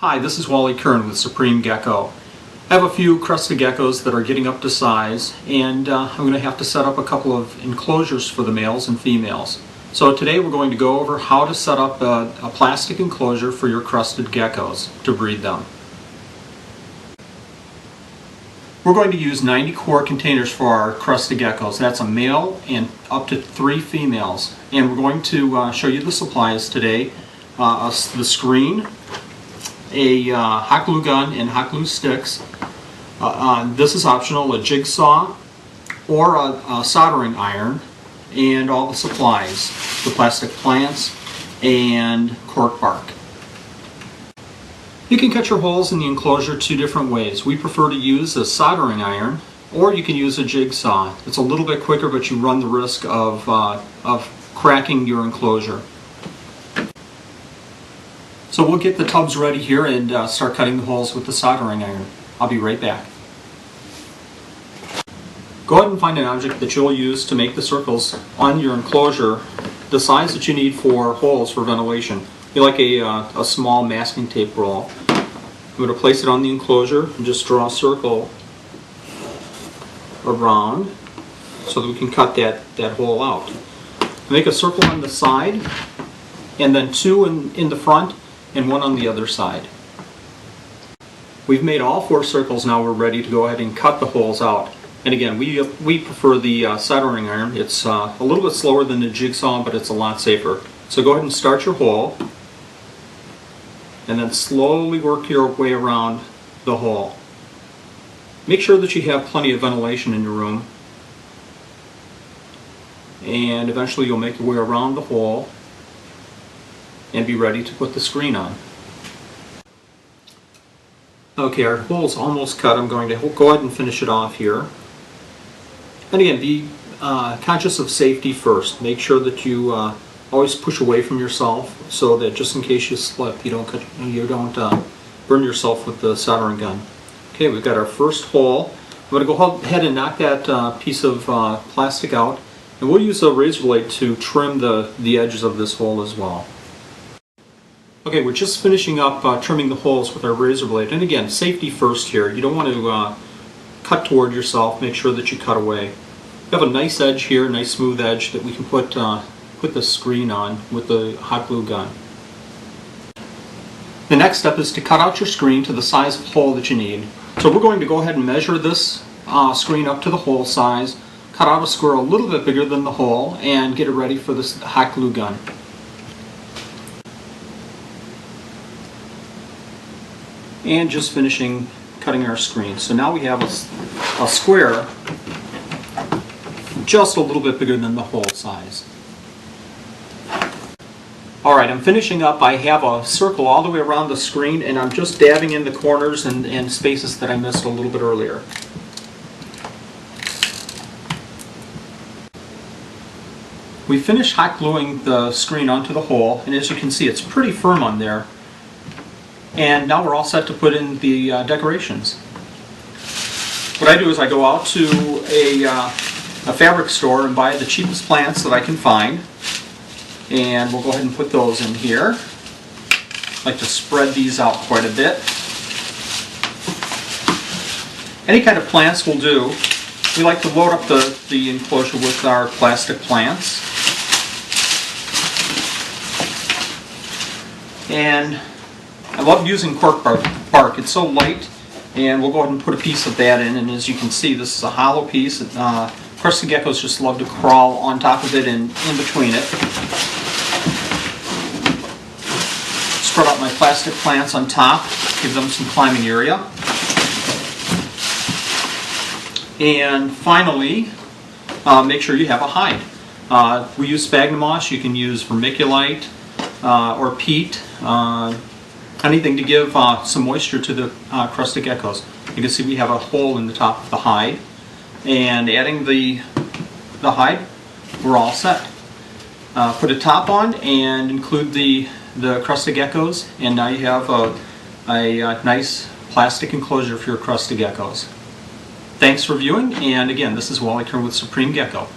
Hi, this is Wally Kern with Supreme Gecko. I have a few crested geckos that are getting up to size, and I'm going to have to set up a couple of enclosures for the males and females. So today we're going to go over how to set up a plastic enclosure for your crested geckos to breed them. We're going to use 90 quart containers for our crested geckos. That's a male and up to 3 females. And we're going to show you the supplies today. The screen, a hot glue gun and hot glue sticks. This is optional, a jigsaw or a soldering iron, and all the supplies, the plastic plants and cork bark. You can cut your holes in the enclosure 2 different ways. We prefer to use a soldering iron, or you can use a jigsaw. It's a little bit quicker, but you run the risk of cracking your enclosure. So we'll get the tubs ready here and start cutting the holes with the soldering iron. I'll be right back. Go ahead and find an object that you'll use to make the circles on your enclosure the size that you need for holes for ventilation. You like a small masking tape roll. I'm going to place it on the enclosure and just draw a circle around so that we can cut that hole out. Make a circle on the side, and then 2 in the front and 1 on the other side. We've made all 4 circles. Now we're ready to go ahead and cut the holes out. And again, we prefer the soldering iron. It's a little bit slower than the jigsaw, but it's a lot safer. So go ahead and start your hole, and then slowly work your way around the hole. Make sure that you have plenty of ventilation in your room, and eventually you'll make your way around the hole and be ready to put the screen on. Okay, our hole's almost cut. I'm going to go ahead and finish it off here. And again, be conscious of safety first. Make sure that you always push away from yourself, so that just in case you slip, you don't burn yourself with the soldering gun. Okay, we've got our first hole. I'm going to go ahead and knock that piece of plastic out, and we'll use a razor blade to trim the edges of this hole as well. Okay, we're just finishing up trimming the holes with our razor blade. And again, safety first here. You don't want to cut toward yourself. Make sure that you cut away. We have a nice edge here, nice smooth edge that we can put the screen on with the hot glue gun. The next step is to cut out your screen to the size of hole that you need. So we're going to go ahead and measure this screen up to the hole size, cut out a square a little bit bigger than the hole, and get it ready for this hot glue gun. And just finishing cutting our screen. So now we have a square just a little bit bigger than the hole size. Alright, I'm finishing up. I have a circle all the way around the screen, and I'm just dabbing in the corners and spaces that I missed a little bit earlier. We finished hot gluing the screen onto the hole, and as you can see, it's pretty firm on there. And now we're all set to put in the decorations. What I do is I go out to a fabric store and buy the cheapest plants that I can find, and we'll go ahead and put those in here. I like to spread these out quite a bit. Any kind of plants will do. We like to load up the enclosure with our plastic plants. And I love using cork bark. It's so light, and we'll go ahead and put a piece of that in. And as you can see, this is a hollow piece. Crested geckos just love to crawl on top of it and in between it. Spread out my plastic plants on top, give them some climbing area. And finally, make sure you have a hide. We use sphagnum moss. You can use vermiculite or peat. Anything to give some moisture to the crested geckos. You can see we have a hole in the top of the hide, and adding the hide, we're all set. Put a top on and include the crested geckos, and now you have a nice plastic enclosure for your crested geckos. Thanks for viewing, and again, this is Wally Kern with Supreme Gecko.